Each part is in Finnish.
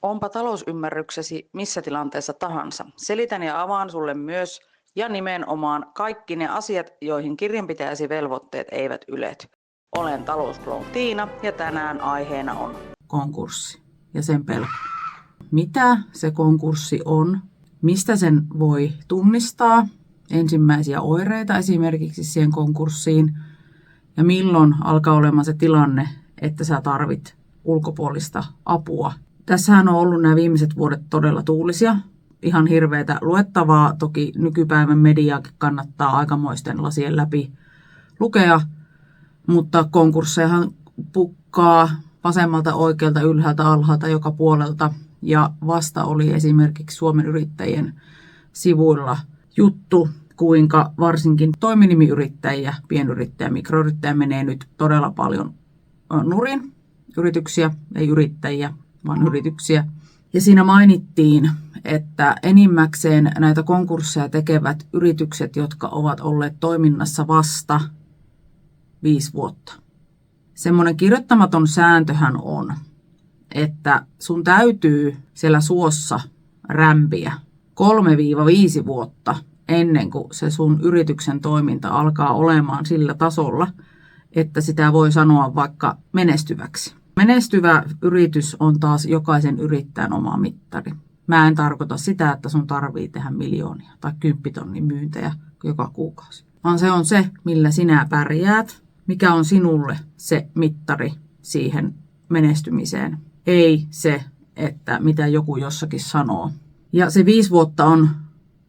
Onpa talousymmärryksesi missä tilanteessa tahansa. Selitän ja avaan sulle myös ja nimenomaan kaikki ne asiat, joihin kirjanpitäjäsi velvoitteet eivät ylety. Olen talouskloon Tiina ja tänään aiheena on konkurssi ja sen pelko. Mitä se konkurssi on? Mistä sen voi tunnistaa? Ensimmäisiä oireita esimerkiksi siihen konkurssiin. Ja milloin alkaa olemaan se tilanne, että sä tarvit ulkopuolista apua. Tässähän on ollut nämä viimeiset vuodet todella tuulisia. Ihan hirveätä luettavaa. Toki nykypäivän mediaakin kannattaa aikamoisten lasien läpi lukea. Mutta konkurssejahan pukkaa vasemmalta, oikealta, ylhäältä, alhaalta, joka puolelta. Ja vasta oli esimerkiksi Suomen Yrittäjien sivuilla juttu, kuinka varsinkin toiminimiyrittäjiä, pienyrittäjä, mikroyrittäjä menee nyt todella paljon nurin. Yrityksiä, ei yrittäjiä, vaan yrityksiä. Ja siinä mainittiin, että enimmäkseen näitä konkursseja tekevät yritykset, jotka ovat olleet toiminnassa vasta 5 vuotta. Semmoinen kirjoittamaton sääntöhän on, että sun täytyy siellä suossa rämpiä 3-5 vuotta ennen kuin se sun yrityksen toiminta alkaa olemaan sillä tasolla, että sitä voi sanoa vaikka menestyväksi. Menestyvä yritys on taas jokaisen yrittäjän oma mittari. Mä en tarkoita sitä, että sun tarvii tehdä miljoonia tai 10 000 myyntejä joka kuukausi. Vaan se on se, millä sinä pärjäät, mikä on sinulle se mittari siihen menestymiseen. Ei se, että mitä joku jossakin sanoo. Ja se 5 vuotta on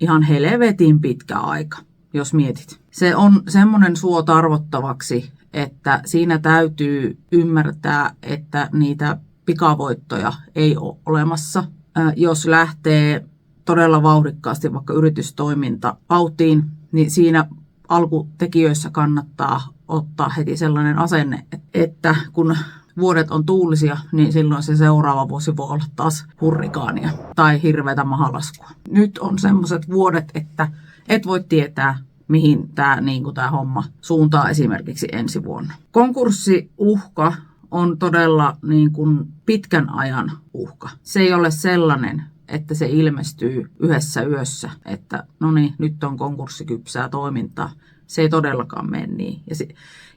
ihan helvetin pitkä aika, jos mietit. Se on semmoinen suo tarvottavaksi, että siinä täytyy ymmärtää, että niitä pikavoittoja ei ole olemassa. Jos lähtee todella vauhdikkaasti vaikka yritystoiminta vauhtiin, niin siinä alkutekijöissä kannattaa ottaa heti sellainen asenne, että kun vuodet on tuulisia, niin silloin se seuraava vuosi voi olla taas hurrikaania tai hirveätä mahalaskua. Nyt on semmoiset vuodet, että et voi tietää, mihin tämä homma suuntaa esimerkiksi ensi vuonna. Konkurssiuhka on todella pitkän ajan uhka. Se ei ole sellainen, että se ilmestyy yhdessä yössä, että no niin, nyt on konkurssikypsää toimintaa. Se ei todellakaan mene niin.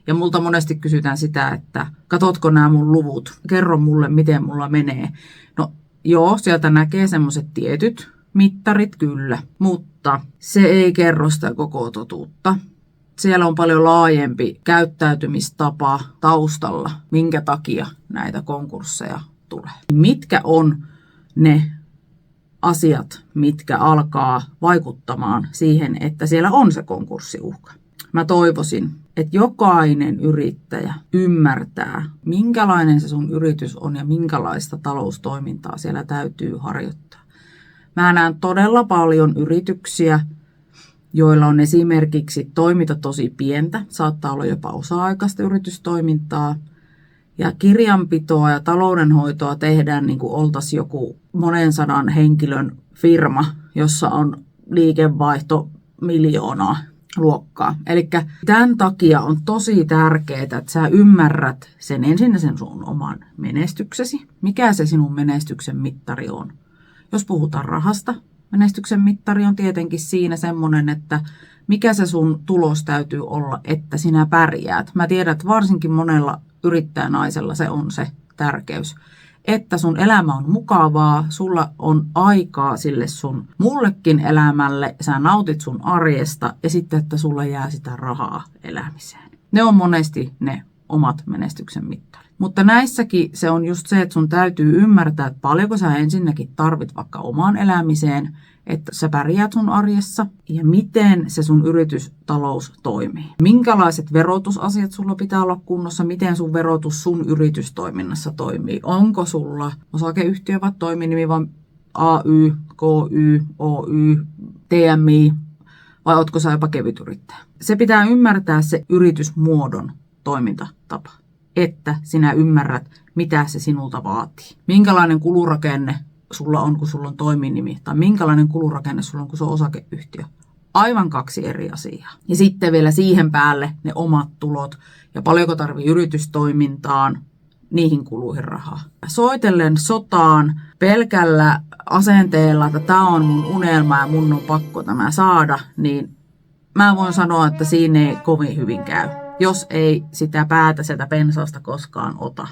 Ja multa monesti kysytään sitä, että katotko nämä mun luvut, kerro mulle, miten mulla menee. No joo, sieltä näkee semmoiset tietyt mittarit kyllä, mutta se ei kerro sitä koko totuutta. Siellä on paljon laajempi käyttäytymistapa taustalla, minkä takia näitä konkursseja tulee. Mitkä on ne asiat, mitkä alkaa vaikuttamaan siihen, että siellä on se konkurssiuhka? Mä toivoisin, että jokainen yrittäjä ymmärtää, minkälainen se sun yritys on ja minkälaista taloustoimintaa siellä täytyy harjoittaa. Mä näen todella paljon yrityksiä, joilla on esimerkiksi toiminta tosi pientä, saattaa olla jopa osa-aikaista yritystoimintaa, ja kirjanpitoa ja taloudenhoitoa tehdään niin kuin oltaisiin joku monen sadan henkilön firma, jossa on liikevaihto miljoonaa luokkaa. Eli tämän takia on tosi tärkeää, että sä ymmärrät ensin sen sun oman menestyksesi. Mikä se sinun menestyksen mittari on? Jos puhutaan rahasta, menestyksen mittari on tietenkin siinä semmoinen, että mikä se sun tulos täytyy olla, että sinä pärjäät. Mä tiedän, että varsinkin monella yrittäjänaisella se on se tärkeys. Että sun elämä on mukavaa, sulla on aikaa sille sun mullekin elämälle, sä nautit sun arjesta ja sitten, että sulla jää sitä rahaa elämiseen. Ne on monesti ne omat menestyksen mittarit. Mutta näissäkin se on just se, että sun täytyy ymmärtää, että paljonko sä ensinnäkin tarvit vaikka omaan elämiseen, että sä pärjäät sun arjessa ja miten se sun yritystalous toimii. Minkälaiset verotusasiat sulla pitää olla kunnossa, miten sun verotus sun yritystoiminnassa toimii. Onko sulla osakeyhtiö vai toiminimi vai AY, KY, OY, TMI vai ootko sä jopa kevytyrittäjä. Se pitää ymmärtää se yritysmuodon toimintatapa, että sinä ymmärrät, mitä se sinulta vaatii. Minkälainen kulurakenne sulla on, kun sulla on toiminimi, tai minkälainen kulurakenne sulla on, kun se on osakeyhtiö. Aivan 2 eri asiaa. Ja sitten vielä siihen päälle ne omat tulot, ja paljonko tarvii yritystoimintaan, niihin kuluihin rahaa. Soitellen sotaan pelkällä asenteella, että tämä on mun unelma ja mun on pakko tämä saada, niin mä voin sanoa, että siinä ei kovin hyvin käy, jos ei sitä päätä sieltä pensaasta koskaan ota.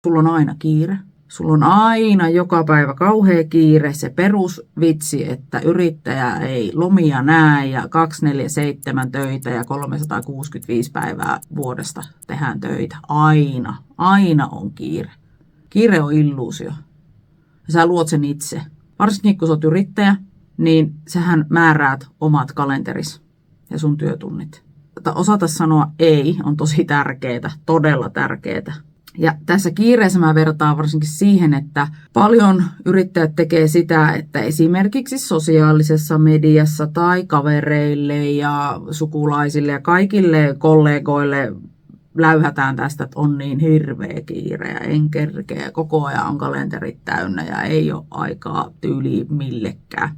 Sulla on aina kiire. Sulla on aina joka päivä kauhea kiire, se perusvitsi, että yrittäjä ei lomia näe ja 247 töitä ja 365 päivää vuodesta tehdään töitä. Aina on kiire. Kiire on illuusio. Ja sä luot sen itse. Varsinkin kun sä oot yrittäjä, niin sähän määräät omat kalenteris ja sun työtunnit. Osata sanoa ei on tosi tärkeää, todella tärkeää. Ja tässä kiireessä mä vertaan varsinkin siihen, että paljon yrittäjät tekee sitä, että esimerkiksi sosiaalisessa mediassa tai kavereille ja sukulaisille ja kaikille kollegoille läyhätään tästä, että on niin hirveä kiire ja en kerkeä. Koko ajan on kalenterit täynnä ja ei ole aikaa tyyliin millekään.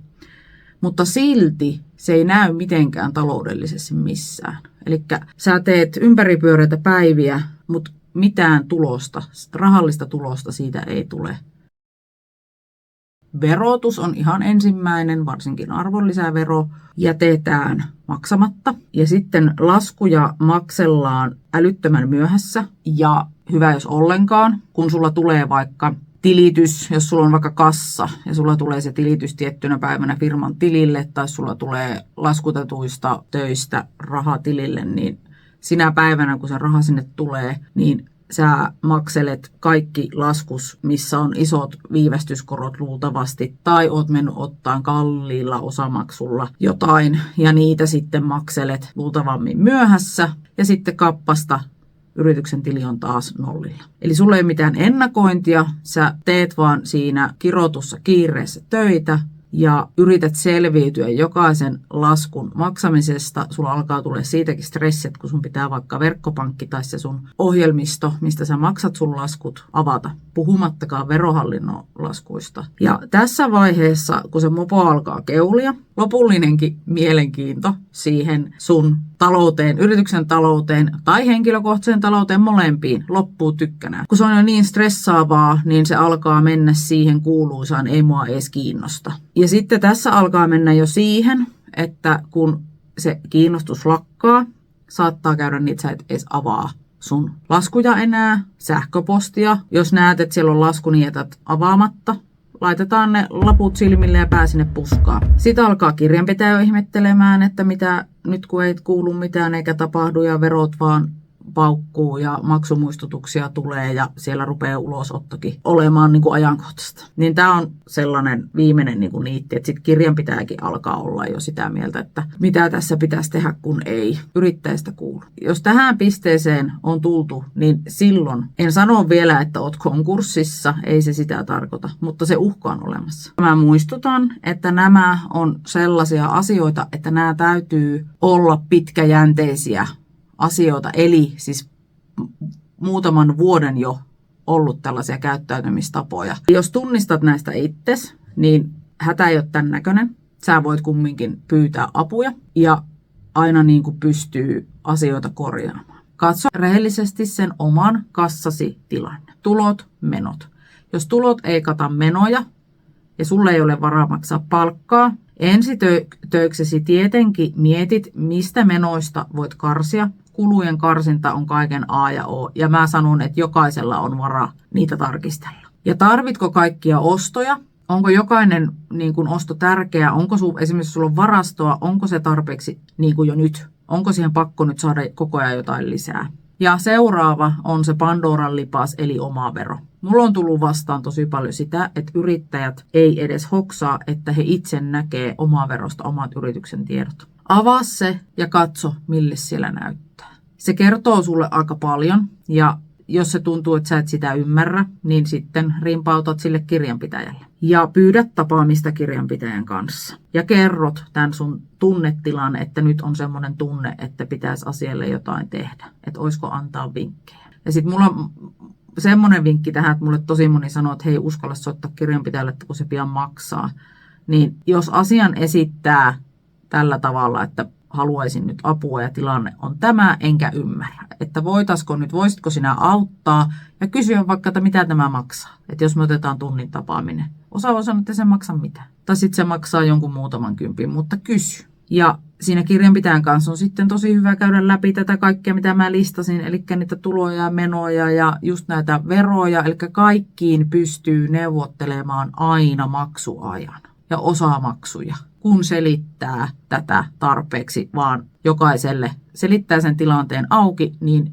Mutta silti se ei näy mitenkään taloudellisesti missään. Eli sä teet ympäripyöreitä päiviä, mutta mitään tulosta, rahallista tulosta siitä ei tule. Verotus on ihan ensimmäinen, varsinkin arvonlisävero, jätetään maksamatta. Ja sitten laskuja maksellaan älyttömän myöhässä ja hyvä jos ollenkaan, kun sulla tulee vaikka tilitys, jos sulla on vaikka kassa ja sulla tulee se tilitys tiettynä päivänä firman tilille tai sulla tulee laskutetuista töistä raha tilille, niin sinä päivänä, kun se raha sinne tulee, niin sä makselet kaikki laskus, missä on isot viivästyskorot luultavasti, tai oot mennyt ottaa kalliilla osamaksulla jotain, ja niitä sitten makselet luultavammin myöhässä, ja sitten kappasta yrityksen tili on taas nollilla. Eli sulla ei mitään ennakointia, sä teet vaan siinä kirotussa kiireessä töitä, ja yrität selviytyä jokaisen laskun maksamisesta. Sulla alkaa tulla siitäkin stressit, kun sun pitää vaikka verkkopankki tai se sun ohjelmisto, mistä sä maksat sun laskut, avata. Puhumattakaan verohallinnon laskuista. Ja tässä vaiheessa, kun se mopo alkaa keulia, lopullinenkin mielenkiinto siihen sun talouteen, yrityksen talouteen tai henkilökohtaisen talouteen molempiin loppuu tykkänään. Kun se on jo niin stressaavaa, niin se alkaa mennä siihen kuuluisaan ei mua edes kiinnosta. Ja sitten tässä alkaa mennä jo siihen, että kun se kiinnostus lakkaa, saattaa käydä niin, että sä et edes avaa sun laskuja enää, sähköpostia. Jos näet, että siellä on lasku, niin jätät avaamatta. Laitetaan ne laput silmille ja pää sinne puskaan. Sitten alkaa kirjanpitäjä jo ihmettelemään, että mitä nyt kun ei kuulu mitään eikä tapahdu ja verot vaan paukkuu ja maksumuistutuksia tulee ja siellä rupeaa ulosottokin olemaan niin kuin ajankohtaista. Niin tämä on sellainen viimeinen niin kuin niitti, että sitten kirjanpitäjäkin alkaa olla jo sitä mieltä, että mitä tässä pitäisi tehdä, kun ei yrittäjistä kuulu. Jos tähän pisteeseen on tultu, niin silloin en sano vielä, että oot konkurssissa, ei se sitä tarkoita, mutta se uhka on olemassa. Mä muistutan, että nämä on sellaisia asioita, että nämä täytyy olla pitkäjänteisiä asioita, eli siis muutaman vuoden jo ollut tällaisia käyttäytymistapoja. Jos tunnistat näistä itsesi, niin hätä ei ole tämän näköinen. Sä voit kumminkin pyytää apuja ja aina niin kuin pystyy asioita korjaamaan. Katso rehellisesti sen oman kassasi tilanne. Tulot, menot. Jos tulot ei kata menoja ja sulle ei ole varaa maksaa palkkaa, ensitöiksesi tietenkin mietit, mistä menoista voit karsia. Kulujen karsinta on kaiken A ja O, ja mä sanon, että jokaisella on varaa niitä tarkistella. Ja tarvitko kaikkia ostoja? Onko jokainen niin kuin osto tärkeä? Onko esimerkiksi sulla on varastoa? Onko se tarpeeksi niin kuin jo nyt? Onko siihen pakko nyt saada koko ajan jotain lisää? Ja seuraava on se Pandoran lipas, eli omavero. Mulla on tullut vastaan tosi paljon sitä, että yrittäjät ei edes hoksaa, että he itse näkee omaverosta omat yrityksen tiedot. Avaa se ja katso, mille siellä näyttää. Se kertoo sulle aika paljon ja jos se tuntuu, että sä et sitä ymmärrä, niin sitten rimpautat sille kirjanpitäjälle. Ja pyydät tapaamista kirjanpitäjän kanssa. Ja kerrot tämän sun tunnetilan, että nyt on semmoinen tunne, että pitäisi asialle jotain tehdä. Että olisiko antaa vinkkejä. Ja sitten mulla on semmoinen vinkki tähän, että mulle tosi moni sanoo, että hei, uskalla soittaa kirjanpitäjälle, kun se pian maksaa. Niin jos asian esittää tällä tavalla, että haluaisin nyt apua ja tilanne on tämä, enkä ymmärrä. Että voisitko sinä auttaa ja kysyä vaikka, että mitä tämä maksaa. Että jos me otetaan tunnin tapaaminen. Osa voi sanoa, että se maksaa mitä. Tai sitten se maksaa jonkun muutaman kympin, mutta kysy. Ja siinä kirjanpitäjän kanssa on sitten tosi hyvä käydä läpi tätä kaikkea, mitä mä listasin, eli niitä tuloja ja menoja ja just näitä veroja, eli kaikkiin pystyy neuvottelemaan aina maksuajan ja osamaksuja, kun selittää tätä tarpeeksi, vaan jokaiselle selittää sen tilanteen auki, niin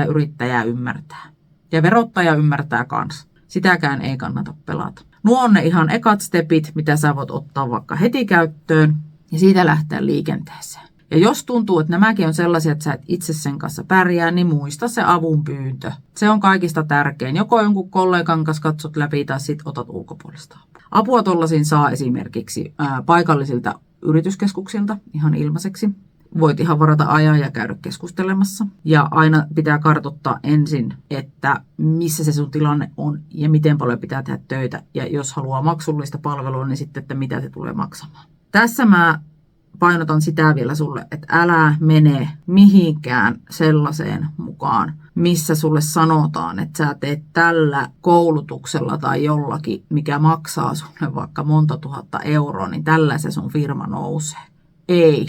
yrittäjä ymmärtää. Ja verottaja ymmärtää kanssa. Sitäkään ei kannata pelata. Nuo on ne ihan ekat stepit, mitä sä voit ottaa vaikka heti käyttöön ja siitä lähteä liikenteeseen. Ja jos tuntuu, että nämäkin on sellaisia, että sä et itse sen kanssa pärjää, niin muista se avun pyyntö. Se on kaikista tärkein. Joko jonkun kollegan kanssa katsot läpi tai sit otat ulkopuolista apua. Apua tollaisiin saa esimerkiksi paikallisilta yrityskeskuksilta ihan ilmaiseksi. Voit ihan varata ajan ja käydä keskustelemassa. Ja aina pitää kartoittaa ensin, että missä se sun tilanne on ja miten paljon pitää tehdä töitä. Ja jos haluaa maksullista palvelua, niin sitten, että mitä se tulee maksamaan. Tässä mä painotan sitä vielä sulle, että älä mene mihinkään sellaiseen mukaan, missä sulle sanotaan, että sä teet tällä koulutuksella tai jollakin, mikä maksaa sulle vaikka monta tuhatta euroa, niin tällä se sun firma nousee. Ei.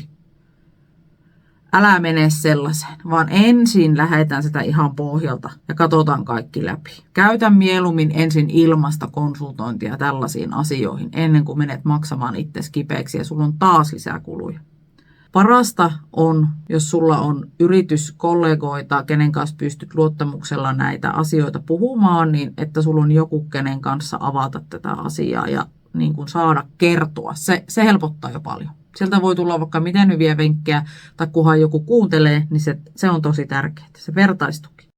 Älä mene sellaiseen, vaan ensin lähdetään sitä ihan pohjalta ja katsotaan kaikki läpi. Käytä mieluummin ensin ilmasta konsultointia tällaisiin asioihin ennen kuin menet maksamaan itsesi kipeäksi ja sulla on taas lisää kuluja. Parasta on, jos sulla on yrityskollegoita, kenen kanssa pystyt luottamuksella näitä asioita puhumaan, niin että sulla on joku, kenen kanssa avata tätä asiaa ja niin kuin saada kertoa. Se helpottaa jo paljon. Sieltä voi tulla vaikka miten hyviä vinkkejä, tai kunhan joku kuuntelee, niin se on tosi tärkeää, se vertaistuki.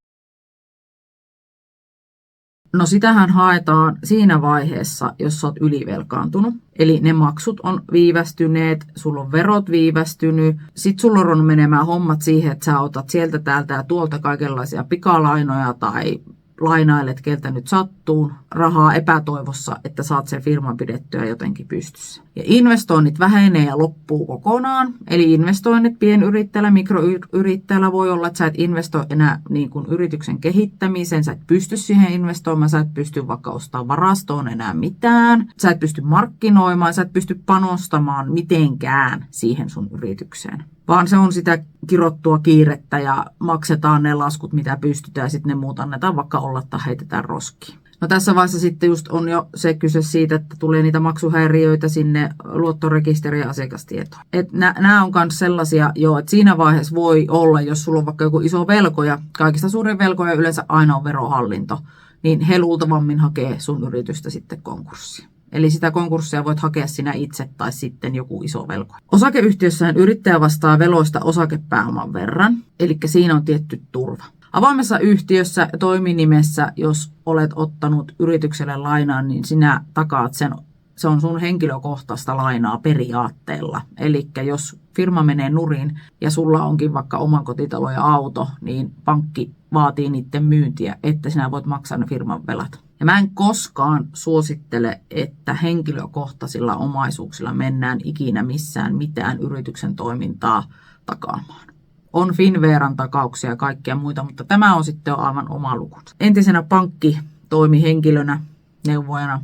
No sitähän haetaan siinä vaiheessa, jos sä oot ylivelkaantunut. Eli ne maksut on viivästyneet, sulla on verot viivästynyt. Sitten sulla on ruvennut menemään hommat siihen, että sä otat sieltä täältä ja tuolta kaikenlaisia pikalainoja tai lainailet, keltä nyt sattuu, rahaa epätoivossa, että saat sen firman pidettyä jotenkin pystyssä. Ja investoinnit vähenee ja loppuu kokonaan. Eli investoinnit pienyrittäjällä, mikroyrittäjällä voi olla, että sä et investoi enää niin kuin yrityksen kehittämiseen, sä et pysty siihen investoimaan, sä et pysty vaikka ostamaan varastoon enää mitään, sä et pysty markkinoimaan, sä et pysty panostamaan mitenkään siihen sun yritykseen. Vaan se on sitä kirottua kiirettä ja maksetaan ne laskut, mitä pystytään, ja sitten ne muut annetaan vaikka olla tai heitetään roskiin. No tässä vaiheessa sitten just on jo se kyse siitä, että tulee niitä maksuhäiriöitä sinne luottorekisteriin ja asiakastietoon. Nämä on myös sellaisia jo, että siinä vaiheessa voi olla, jos sulla on vaikka joku iso velkoja, kaikista suurin velkoja yleensä aina on verohallinto, niin he luultavammin hakee sun yritystä sitten konkurssiin. Eli sitä konkurssia voit hakea sinä itse tai sitten joku iso velko. Osakeyhtiössähän yrittäjä vastaa veloista osakepääoman verran, eli siinä on tietty turva. Avoimessa yhtiössä ja toiminimessä, jos olet ottanut yritykselle lainaa, niin sinä takaat sen. Se on sun henkilökohtaista lainaa periaatteella. Eli jos firma menee nurin ja sulla onkin vaikka omakotitalo ja auto, niin pankki vaatii niiden myyntiä, että sinä voit maksaa ne firman velat. Ja mä en koskaan suosittele, että henkilökohtaisilla omaisuuksilla mennään ikinä missään mitään yrityksen toimintaa takaamaan. On Finveran takauksia ja kaikkia muita, mutta tämä on sitten aivan oma lukunsa. Entisenä pankkitoimihenkilönä, neuvojana,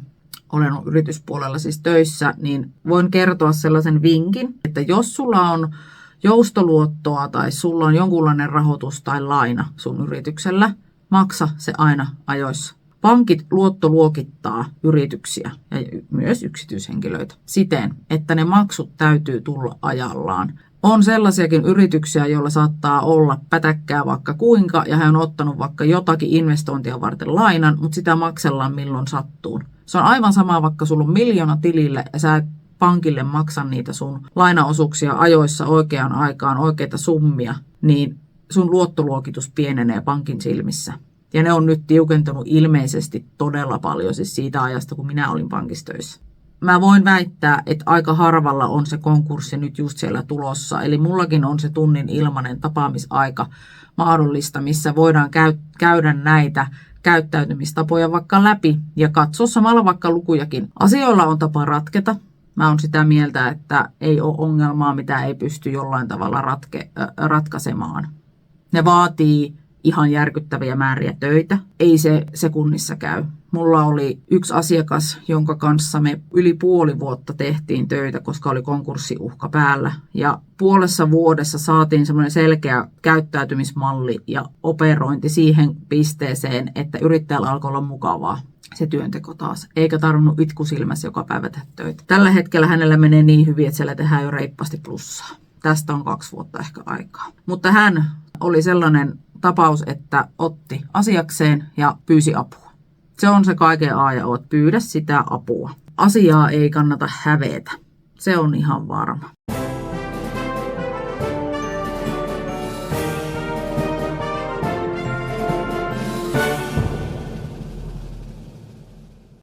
olen yrityspuolella siis töissä, niin voin kertoa sellaisen vinkin, että jos sulla on joustoluottoa tai sulla on jonkunlainen rahoitus tai laina sun yrityksellä, maksa se aina ajoissa. Pankit luottoluokittaa yrityksiä ja myös yksityishenkilöitä siten, että ne maksut täytyy tulla ajallaan. On sellaisiakin yrityksiä, joilla saattaa olla pätäkkää vaikka kuinka, ja he on ottanut vaikka jotakin investointia varten lainan, mutta sitä maksellaan milloin sattuu. Se on aivan sama, vaikka sulla on 1 000 000 tilille ja sä et pankille maksa niitä sun lainaosuuksia ajoissa oikeaan aikaan, oikeita summia, niin sun luottoluokitus pienenee pankin silmissä. Ja ne on nyt tiukentunut ilmeisesti todella paljon siis siitä ajasta, kun minä olin pankissa töissä. Mä voin väittää, että aika harvalla on se konkurssi nyt just siellä tulossa. Eli mullakin on se tunnin ilmainen tapaamisaika mahdollista, missä voidaan käydä näitä käyttäytymistapoja vaikka läpi ja katsoa samalla vaikka lukujakin. Asioilla on tapa ratketa. Mä oon sitä mieltä, että ei ole ongelmaa, mitä ei pysty jollain tavalla ratkaisemaan. Ne vaatii ihan järkyttäviä määriä töitä. Ei se sekunnissa käy. Mulla oli yksi asiakas, jonka kanssa me yli puoli vuotta tehtiin töitä, koska oli konkurssiuhka päällä. Ja puolessa vuodessa saatiin semmoinen selkeä käyttäytymismalli ja operointi siihen pisteeseen, että yrittäjällä alkoi olla mukavaa se työnteko taas. Eikä tarvinnut itkusilmässä joka päivä tehdä töitä. Tällä hetkellä hänellä menee niin hyvin, että siellä tehdään jo reippaasti plussaa. Tästä on 2 vuotta ehkä aikaa. Mutta hän oli sellainen tapaus, että otti asiakseen ja pyysi apua. Se on se kaiken A ja O, pyydä sitä apua. Asiaa ei kannata hävetä. Se on ihan varma.